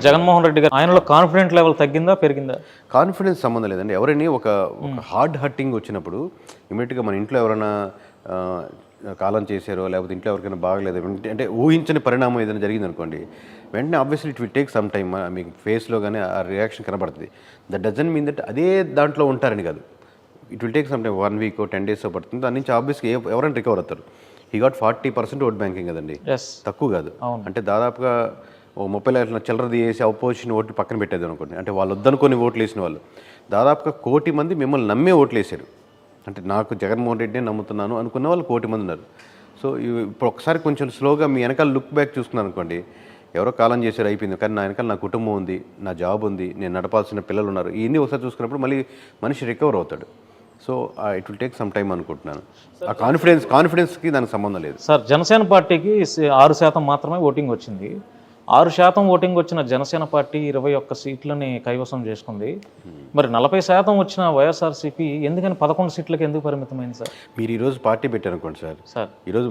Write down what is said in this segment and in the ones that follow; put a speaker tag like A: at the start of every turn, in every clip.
A: జగన్మోహన్ రెడ్డి గారు ఆయనలో confident level తగ్గిందా పెరిగిందా?
B: కాన్ఫిడెన్స్ సంబంధం లేదండి. ఎవరైనా ఒక హార్డ్ హర్టింగ్ వచ్చినప్పుడు ఇమీడియట్గా మన ఇంట్లో ఎవరైనా కాలం చేశారో లేకపోతే ఇంట్లో ఎవరికైనా బాగలేదు అంటే ఊహించని పరిణామం ఏదైనా జరిగింది అనుకోండి, వెంటనే obviously it will take some time మీకు ఫేస్లో కానీ ఆ రియాక్షన్ కనబడుతుంది. దట్ డజంట్ మీన్ దట్ అదే దాంట్లో ఉంటారని కాదు. It will take some time 1 week 10 days పడుతుంది. దాని నుంచి ఆబ్వియస్గా ఎవరైనా రికవర్ అవుతారు. హీ గాట్ 40% ఓట్ బ్యాంకింగ్ కదండి, తక్కువ కాదు. అంటే దాదాపుగా 30 లక్షల చిల్లరది వేసి అపోజిషన్ ఓట్లు పక్కన పెట్టేది అనుకోండి, అంటే వాళ్ళు వద్దనుకొని ఓట్లు వేసిన వాళ్ళు దాదాపుగా 1 కోటి మంది మిమ్మల్ని నమ్మే ఓట్లు వేసారు. అంటే నాకు జగన్మోహన్ రెడ్డిని నమ్ముతున్నాను అనుకున్న వాళ్ళు 1 కోటి మంది ఉన్నారు. సో ఇప్పుడు ఒకసారి కొంచెం స్లోగా మీ వెనకాల లుక్ బ్యాక్ చూస్తున్నారు అనుకోండి, ఎవరో కాలం చేశారు అయిపోయింది, కానీ నా వెనకాల నా కుటుంబం ఉంది, నా జాబ్ ఉంది, నేను నడపాల్సిన పిల్లలు ఉన్నారు, ఇవన్నీ ఒకసారి చూసుకున్నప్పుడు మళ్ళీ మనిషి రికవర్ అవుతాడు. So it will take some time అనుకుంటున్నాను. ఆ కాన్ఫిడెన్స్కి దానికి సంబంధం లేదు
A: సార్. జనసేన పార్టీకి 6% మాత్రమే ఓటింగ్ వచ్చింది. 6% ఓటింగ్ వచ్చిన జనసేన పార్టీ 21 సీట్లని కైవసం చేసుకుంది. మరి 40% వచ్చిన వైఎస్ఆర్సీపీ ఎందుకని 11 సీట్లకి ఎందుకు పరిమితమైంది సార్?
B: మీరు ఈరోజు పార్టీ పెట్టారనుకోండి సార్, ఈరోజు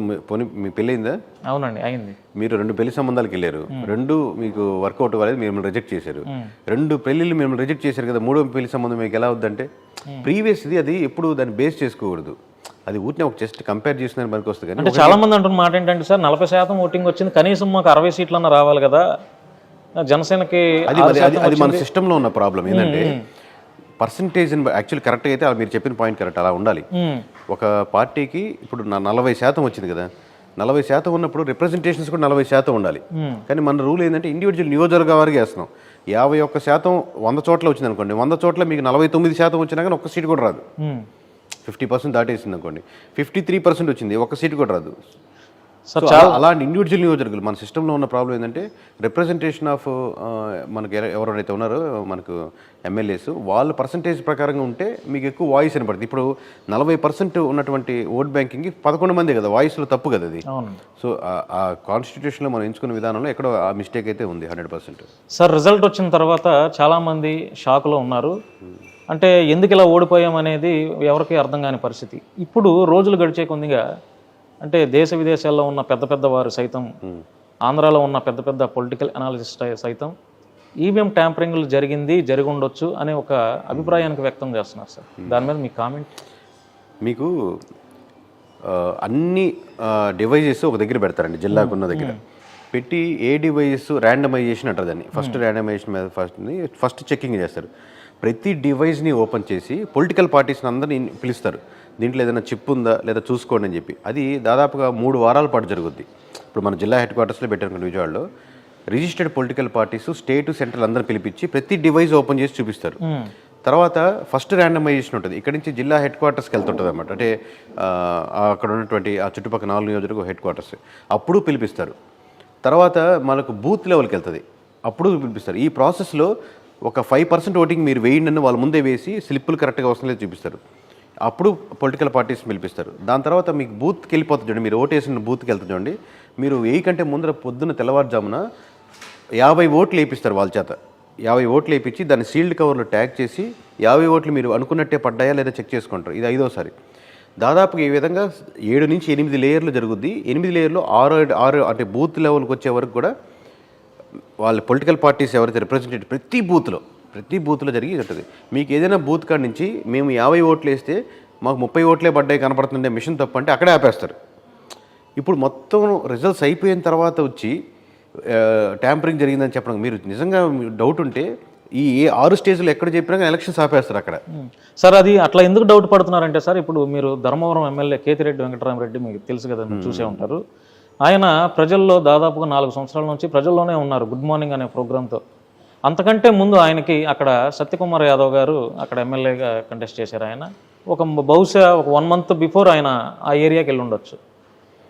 B: మీ పెళ్ళి అయిందా?
A: అవునండి, అయింది.
B: మీరు 2 పెళ్లి సంబంధాలకు వెళ్ళారు, 2 మీకు వర్కౌట్ అవ్వలేదు, మీరు రిజెక్ట్ చేశారు. 2 పెళ్ళిళ్ళు మిమ్మల్ని రిజెక్ట్ చేశారు కదా, 3వ పెళ్లి సంబంధం మీకు ఎలా అవుద్దంటే ప్రీవియస్ది అది ఎప్పుడు దాన్ని బేస్ చేసుకోకూడదు. అది ఊరినే ఒక జస్ట్ కంపేర్ చేసిన పనికి వస్తుంది.
A: అంటే చాలా మంది అంటున్న మాట ఏంటంటే సార్, 40% ఓటింగ్ వచ్చింది, కనీసం మాకు 60 సీట్లన్నా రావాలి కదా జనసేనకి.
B: అది మన సిస్టంలో ఉన్న ప్రాబ్లం ఏంటంటే పర్సంటేజ్ యాక్చువల్ కరెక్ట్గా అయితే మీరు చెప్పిన పాయింట్ కరెక్ట్, అలా ఉండాలి. ఒక పార్టీకి ఇప్పుడు 40% వచ్చింది కదా, 40% ఉన్నప్పుడు రిప్రజెంటేషన్స్ కూడా 40% ఉండాలి. కానీ మన రూల్ ఏంటంటే ఇండివిజువల్ నియోజకవర్గ వారికి వేస్తున్నాం. 51% 100 చోట్ల వచ్చింది అనుకోండి, 100 చోట్ల మీకు 49% వచ్చినా కానీ 1 సీట్ కూడా రాదు. 50% దాటేసింది అనుకోండి, 53% వచ్చింది, 1 సీట్ కూడా రాదు. సో అలాంటి ఇండివిజువల్ నియోజకవర్గాలు మన సిస్టంలో ఉన్న ప్రాబ్లం ఏంటంటే రిప్రజెంటేషన్ ఆఫ్ మనకు ఎవరైతే ఉన్నారో మనకు ఎమ్మెల్యేస్ వాళ్ళ పర్సంటేజ్ ప్రకారంగా ఉంటే మీకు ఎక్కువ వాయిస్ వినపడుతుంది. ఇప్పుడు 40% ఉన్నటువంటి ఓట్ బ్యాంకింగ్ 11 మంది కదా, వాయిస్లో తప్పు కదా అది. సో ఆ కాన్స్టిట్యూషన్లో మనం ఎంచుకున్న విధానంలో ఎక్కడో ఆ మిస్టేక్ అయితే ఉంది 100%.
A: సార్, రిజల్ట్ వచ్చిన తర్వాత చాలామంది షాక్లో ఉన్నారు. అంటే ఎందుకు ఇలా ఓడిపోయాం అనేది ఎవరికి అర్థం కాని పరిస్థితి. ఇప్పుడు రోజులు గడిచే కొద్దిగా అంటే దేశ విదేశాల్లో ఉన్న పెద్ద పెద్ద వారు సైతం, ఆంధ్రాలో ఉన్న పెద్ద పెద్ద పొలిటికల్ అనాలిసిస్ట్ సైతం ఈవీఎం ట్యాంపరింగ్లు జరిగి ఉండొచ్చు అనే ఒక అభిప్రాయానికి వ్యక్తం చేస్తున్నారు సార్. దాని మీద మీ కామెంట్?
B: మీకు అన్ని డివైజెస్ ఒక దగ్గర పెడతారండి, జిల్లాకున్న దగ్గర పెట్టి ఏ డివైజెస్ ర్యాండమైజేషన్ అంటారు దాన్ని. ఫస్ట్ ర్యాండమైజేషన్ మీద ఫస్ట్ చెక్కింగ్ చేస్తారు. ప్రతి డివైస్ని ఓపెన్ చేసి పొలిటికల్ పార్టీస్ని అందరినీ పిలుస్తారు, దీంట్లో ఏదైనా చిప్ ఉందా లేదా చూసుకోండి అని చెప్పి. అది దాదాపుగా 3 వారాల పాటు జరుగుద్ది. ఇప్పుడు మన జిల్లా హెడ్ క్వార్టర్స్లో పెట్టారు విజయవాడలో, registered political parties state central అందరూ పిలిపించి ప్రతి డివైస్ ఓపెన్ చేసి చూపిస్తారు. తర్వాత ఫస్ట్ ర్యాండమైజేషన్ ఉంటుంది, ఇక్కడ నుంచి జిల్లా హెడ్ క్వార్టర్స్కి వెళ్తుంటుంది అనమాట. అంటే అక్కడ ఉన్నటువంటి ఆ చుట్టుపక్కల 4 నియోజకవర్గ హెడ్ క్వార్టర్స్ అప్పుడు పిలిపిస్తారు. తర్వాత మనకు బూత్ లెవెల్కి వెళ్తుంది, అప్పుడు పిలిపిస్తారు. ఈ ప్రాసెస్లో ఒక 5% ఓటింగ్ మీరు వేయండి అని వాళ్ళ ముందే వేసి స్లిప్పులు కరెక్ట్గా వస్తుంది లేదు చూపిస్తారు. అప్పుడు పొలిటికల్ పార్టీస్ పిలిపిస్తారు. దాని తర్వాత మీకు బూత్కి వెళ్ళిపోతుంది చూడండి, మీరు ఓటు వేసిన బూత్కి వెళ్తుంది చూడండి, మీరు 1000 కంటే ముందర పొద్దున్న తెల్లవారుజామున 50 ఓట్లు వేయిస్తారు వాళ్ళ చేత. 50 ఓట్లు వేయించి దాన్ని సీల్డ్ కవర్లో ట్యాగ్ చేసి 50 ఓట్లు మీరు అనుకున్నట్టే పడ్డాయా లేదా చెక్ చేసుకుంటారు. ఇది 5వసారి. దాదాపుగా ఈ విధంగా 7 నుంచి 8 లేయర్లు జరుగుద్ది. 8 లేయర్లో 6 అంటే బూత్ లెవెల్కి వచ్చే వరకు కూడా వాళ్ళ పొలిటికల్ పార్టీస్ ఎవరైతే రిప్రజెంటేటివ్ ప్రతి బూత్లో జరిగి ఉంటుంది. మీకు ఏదైనా బూత్ కాడి నుంచి మేము 50 ఓట్లు వేస్తే మాకు 30 ఓట్లే పడ్డాయి కనపడుతుండే మిషన్ తప్పు అంటే అక్కడే ఆపేస్తారు. ఇప్పుడు మొత్తం రిజల్ట్స్ అయిపోయిన తర్వాత వచ్చి ట్యాంపరింగ్ జరిగిందని చెప్పడం, మీరు నిజంగా డౌట్ ఉంటే ఈ 6 స్టేజ్లో ఎక్కడ చెప్పినా ఎలక్షన్స్ ఆపేస్తారు అక్కడ.
A: సార్, అది అట్లా ఎందుకు డౌట్ పడుతున్నారంటే సార్, ఇప్పుడు మీరు ధర్మవరం ఎమ్మెల్యే కేతిరెడ్డి వెంకటరామరెడ్డి మీకు తెలుసు కదా, మీరు చూసే ఉంటారు. ఆయన ప్రజల్లో దాదాపుగా 4 సంవత్సరాల నుంచి ప్రజల్లోనే ఉన్నారు గుడ్ మార్నింగ్ అనే ప్రోగ్రాంతో. అంతకంటే ముందు ఆయనకి అక్కడ సత్యకుమార్ యాదవ్ గారు అక్కడ ఎమ్మెల్యేగా కంటెస్ట్ చేశారు. ఆయన బహుశా ఒక 1 month బిఫోర్ ఆయన ఆ ఏరియాకి వెళ్ళి ఉండొచ్చు.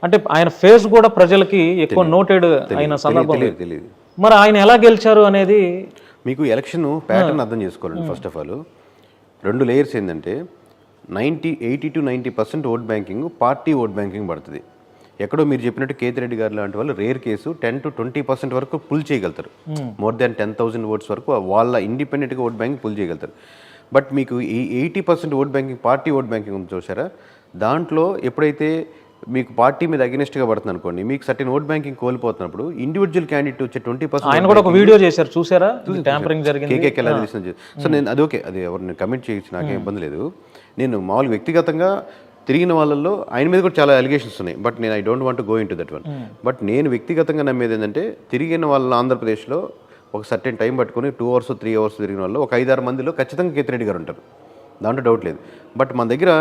A: అంటే ఆయన ఫేస్ కూడా ప్రజలకి ఎక్కువ నోటెడ్ అయిన సందర్భం
B: తెలియదు.
A: మరి ఆయన ఎలా గెలిచారు అనేది
B: మీకు ఎలక్షన్ ప్యాటర్న్ అర్థం చేసుకోవాలండి. ఫస్ట్ ఆఫ్ ఆల్ 2 లేయర్స్ ఏంటంటే 80 to 90% vote banking party vote banking పడుతుంది. ఎక్కడో మీరు చెప్పినట్టు కేతిరెడ్డి గారు లాంటి వాళ్ళు రేర్ కేసు 10 to 20% వరకు పుల్ చేయగలుగుతారు. మోర్ దాన్ 10,000 ఓట్స్ వరకు వాళ్ళ ఇండిపెండెంట్గా ఓట్ బ్యాంకింగ్ పుల్ చేయగలుగుతారు. బట్ మీకు ఈ 80% vote banking party vote banking ఉంది చూసారా, దాంట్లో ఎప్పుడైతే మీకు పార్టీ మీద అగెనిస్ట్గా పడుతుంది అనుకోండి, మీకు సర్టెన్ ఓట్ బ్యాంకింగ్ కోల్పోతున్నప్పుడు ఇండివిజువల్ క్యాండిడేట్ వచ్చే 20%
A: ఆయన కూడా ఒక వీడియో చేశారు, చూసారా? ట్యాంపరింగ్ జరిగింది.
B: కేకేకి ఎలా తెలిసింది. సో నేను అది ఓకే, అది ఎవరిని కమెంట్ చేయొచ్చు, నాకేం ఇబ్బంది లేదు. నేను మామూలుగా వ్యక్తిగతంగా తిరిగిన వాళ్ళల్లో ఆయన మీద కూడా చాలా అలిగేషన్స్ ఉన్నాయి. బట్ నేను I don't want go in to that one. But నేను వ్యక్తిగతంగా నమ్మేది ఏంటంటే, తిరిగిన వాళ్ళ ఆంధ్రప్రదేశ్లో ఒక సర్టెన్ టైం పట్టుకుని 2 hours 3 hours తిరిగిన వాళ్ళు ఒక 5-6 మందిలో ఖచ్చితంగా కేతిరెడ్డి గారు ఉంటారు, దాంట్లో డౌట్ లేదు. బట్ మన దగ్గర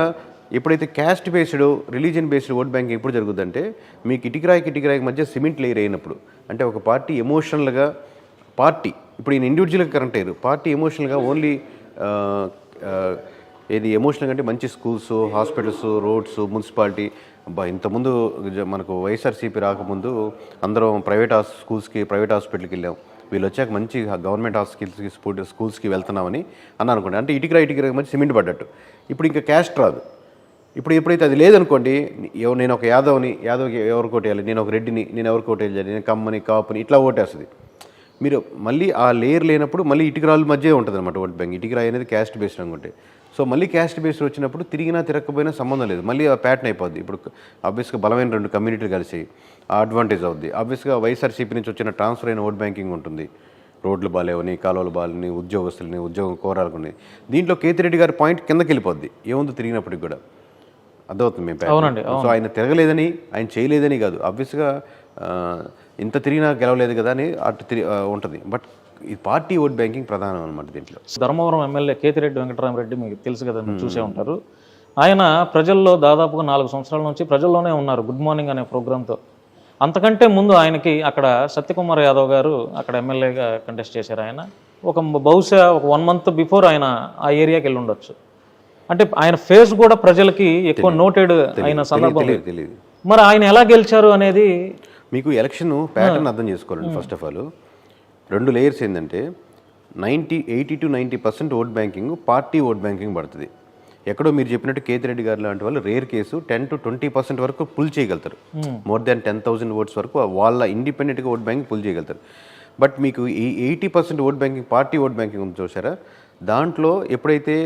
B: ఎప్పుడైతే caste based, religion based vote banking ఎప్పుడు జరుగుతుందంటే, మీకు ఇటుకరాయికి మధ్య సిమెంట్ లేయర్ అయినప్పుడు, అంటే ఒక పార్టీ ఎమోషనల్గా, పార్టీ ఇప్పుడు ఈయన ఇండివిజువల్గా కరెక్ట్ అయ్యారు, పార్టీ ఎమోషనల్గా ఓన్లీ ఏది ఎమోషనల్గా అంటే మంచి స్కూల్స్, హాస్పిటల్స్, రోడ్స్, మున్సిపాలిటీ. ఇంతకుముందు మనకు వైఎస్ఆర్సీపీ రాకముందు అందరం ప్రైవేట్ స్కూల్స్కి, ప్రైవేట్ హాస్పిటల్కి వెళ్ళాం. వీళ్ళు వచ్చాక మంచి గవర్నమెంట్ హాస్పిటల్స్కి, స్కూల్స్కి వెళ్తున్నామని అనుకోండి. అంటే ఇటుకరాయి మంచి సిమెంట్ పడ్డట్టు. ఇప్పుడు ఇంకా క్యాస్ట్ రాదు. ఇప్పుడు ఎప్పుడైతే అది లేదనుకోండి, నేను ఒక యాదవ్కి ఎవరికి ఓటేయాలి, నేను ఒక రెడ్డిని నేను ఎవరికి ఓటేయాలి, నేను కమ్మని, కాపుని ఇట్లా ఓటేస్తుంది. మీరు మళ్ళీ ఆ లేయర్ లేనప్పుడు మళ్ళీ ఇటుకరాళ్ళ మధ్య ఉంటుంది అనమాట ఓట్ బ్యాంక్. ఇటుకరాయి అనేది క్యాస్ట్ బేస్డ్ అనుకుంటే, సో మళ్ళీ క్యాస్ట్ బేస్డ్ వచ్చినప్పుడు తిరిగినా తిరగకపోయినా సంబంధం లేదు, మళ్ళీ ఆ ప్యాటర్న్ అయిపోద్ది. ఇప్పుడు ఆబ్వియస్గా బలమైన 2 కమ్యూనిటీలు కలిసి ఆ అడ్వాంటేజ్ అవుద్ది. ఆబ్వియస్గా వైఎస్ఆర్సీపీ నుంచి వచ్చిన ట్రాన్స్ఫర్ అయిన ఓట్ బ్యాంకింగ్ ఉంటుంది. రోడ్లు బాగాలేవని, కాలువలు బాగాలని, ఉద్యోగస్తులని, ఉద్యోగం కోరాలని. దీంట్లో కేతిరెడ్డి గారి పాయింట్ కిందకి వెళ్ళిపోద్ది ఏముంది తిరిగినప్పటికి కూడా, అర్థమవుతుంది మేము.
A: అవునండి.
B: సో ఆయన తిరగలేదని, ఆయన చేయలేదని కాదు, ఆబ్వియస్గా ఇంత తిరిగినా గెలవలేదు కదా అని అటు ఉంటుంది. బట్ ఈ పార్టీ ఓట్ బ్యాంకింగ్ ప్రధానం అనమాట దీంట్లో.
A: ధర్మవరం ఎమ్మెల్యే కేతిరెడ్డి వెంకటరామరెడ్డి మీకు తెలుసు కదా, మీరు చూసే ఉంటారు. ఆయన ప్రజల్లో దాదాపుగా 4 సంవత్సరాల నుంచి ప్రజల్లోనే ఉన్నారు, గుడ్ మార్నింగ్ అనే ప్రోగ్రాంతో. అంతకంటే ముందు ఆయనకి అక్కడ సత్యకుమార్ యాదవ్ గారు అక్కడ ఎమ్మెల్యేగా కంటెస్ట్ చేశారు. ఆయన బహుశా ఒక 1 month బిఫోర్ ఆయన ఆ ఏరియాకి వెళ్ళి ఉండొచ్చు. అంటే ఆయన ఫేస్ కూడా ప్రజలకి ఎక్కువ నోటెడ్ అయిన సందర్భం
B: తెలియదు.
A: మరి ఆయన ఎలా గెలిచారు అనేది
B: మీకు ఎలక్షన్ ప్యాటర్న్ అర్థం చేసుకోవాలండి. ఫస్ట్ ఆఫ్ ఆల్ 2 లేయర్స్ ఏంటంటే, 80 to 90% vote banking party vote banking పడుతుంది. ఎక్కడో మీరు చెప్పినట్టు కేతిరెడ్డి గారు లాంటి వాళ్ళు రేర్ కేసు 10 to 20% వరకు పుల్ చేయగలుగుతారు. మోర్ దాన్ 10,000 ఓట్స్ వరకు వాళ్ళ ఇండిపెండెంట్గా ఓట్ బ్యాంకింగ్ పుల్ చేయగలుగుతారు. బట్ మీకు ఈ 80% vote banking, party vote banking ఉంది చూసారా, దాంట్లో ఎప్పుడైతే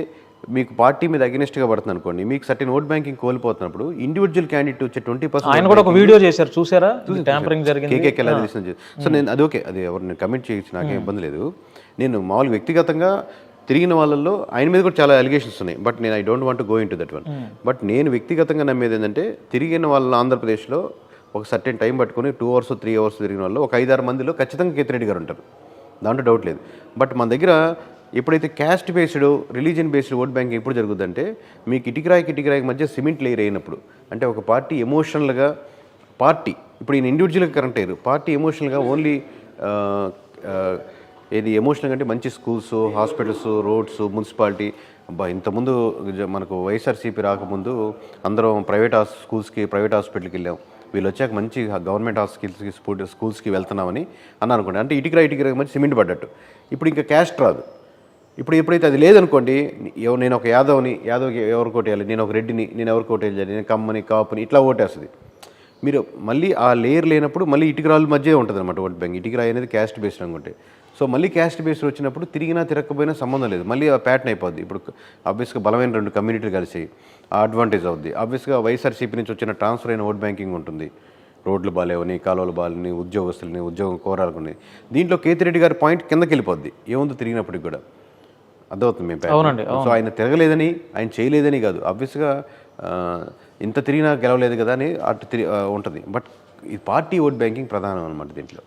B: మీకు పార్టీ మీద అగెనిస్ట్గా పడుతుంది అనుకోండి, మీకు సర్టెన్ ఓట్ బ్యాంకింగ్ కోల్పోతున్నప్పుడు ఇండివిజువల్ క్యాండిడేట్ వచ్చే 20%.
A: ఆయన కూడా ఒక వీడియో చేశారు, చూసారా? ట్యాంపరింగ్ జరిగింది.
B: కేకేకి ఎలా తెలిసింది. సో నేను అది ఓకే, అది ఎవరిని కమెంట్ చేయొచ్చు, నాకేం ఇబ్బంది లేదు. నేను మామూలుగా వ్యక్తిగతంగా తిరిగిన వాళ్ళల్లో ఆయన మీద కూడా చాలా అలిగేషన్స్ ఉన్నాయి. బట్ నేను I don't want go in to that one. But నేను వ్యక్తిగతంగా నమ్మేది ఏంటంటే, తిరిగిన వాళ్ళ ఆంధ్రప్రదేశ్లో ఒక సర్టెన్ టైం పట్టుకుని 2 hours 3 hours తిరిగిన వాళ్ళు ఒక 5-6 మందిలో ఖచ్చితంగా కేతిరెడ్డి గారు ఉంటారు, దాంట్లో డౌట్ లేదు. బట్ మన దగ్గర ఎప్పుడైతే caste based, religion based vote banking ఎప్పుడు జరుగుతుందంటే, మీకు ఇటుకరాయికి మధ్య సిమెంట్ లేయర్ అయినప్పుడు, అంటే ఒక పార్టీ ఎమోషనల్గా, పార్టీ ఇప్పుడు ఈయన ఇండివిజువల్గా కరెక్ట్ అయ్యారు, పార్టీ ఎమోషనల్గా ఓన్లీ ఏది ఎమోషనల్గా అంటే మంచి స్కూల్స్, హాస్పిటల్స్, రోడ్స్, మున్సిపాలిటీ. ఇంతకుముందు మనకు వైఎస్ఆర్సీపీ రాకముందు అందరం ప్రైవేట్ స్కూల్స్కి, ప్రైవేట్ హాస్పిటల్కి వెళ్ళాం. వీళ్ళు వచ్చాక మంచి గవర్నమెంట్ హాస్పిటల్స్కి, స్కూల్స్కి వెళ్తున్నామని అనుకోండి. అంటే ఇటుకరాయి మంచి సిమెంట్ పడ్డట్టు. ఇప్పుడు ఇంకా క్యాస్ట్ రాదు. ఇప్పుడు ఎప్పుడైతే అది లేదనుకోండి, నేను ఒక యాదవ్కి ఎవరికి ఓటేయాలి, నేను ఒక రెడ్డిని నేను ఎవరికి ఓటేయాలి, నేను కమ్మని, కాపుని ఇట్లా ఓటేస్తుంది. మీరు మళ్ళీ ఆ లేయర్ లేనప్పుడు మళ్ళీ ఇటుకరాళ్ళ మధ్య ఉంటుంది అనమాట ఓట్ బ్యాంక్. ఇటుకరాయి అనేది క్యాస్ట్ బేస్డ్ అనుకుంటే, సో మళ్ళీ క్యాస్ట్ బేస్డ్ వచ్చినప్పుడు తిరిగినా తిరగకపోయినా సంబంధం లేదు, మళ్ళీ ఆ ప్యాటర్న్ అయిపోద్ది. ఇప్పుడు ఆబ్వియస్గా బలమైన 2 కమ్యూనిటీలు కలిసి ఆ అడ్వాంటేజ్ అవుద్ది. ఆబ్వియస్గా వైఎస్ఆర్సీపీ నుంచి వచ్చిన ట్రాన్స్ఫర్ అయిన ఓట్ బ్యాంకింగ్ ఉంటుంది. రోడ్లు బాగాలేవని, కాలువలు బాగాలని, ఉద్యోగస్తులని, ఉద్యోగం కోరాలని. దీంట్లో కేతిరెడ్డి గారి పాయింట్ కిందకి వెళ్ళిపోద్ది ఏముంది తిరిగినప్పటికి కూడా, అర్థమవుతుంది మేము.
A: అవునండి.
B: సో ఆయన తిరగలేదని, ఆయన చేయలేదని కాదు, ఆబ్వియస్గా ఇంత తిరిగినా గెలవలేదు కదా అని అటు ఉంటుంది. బట్ ఈ పార్టీ ఓట్ బ్యాంకింగ్ ప్రధానం అనమాట దీంట్లో.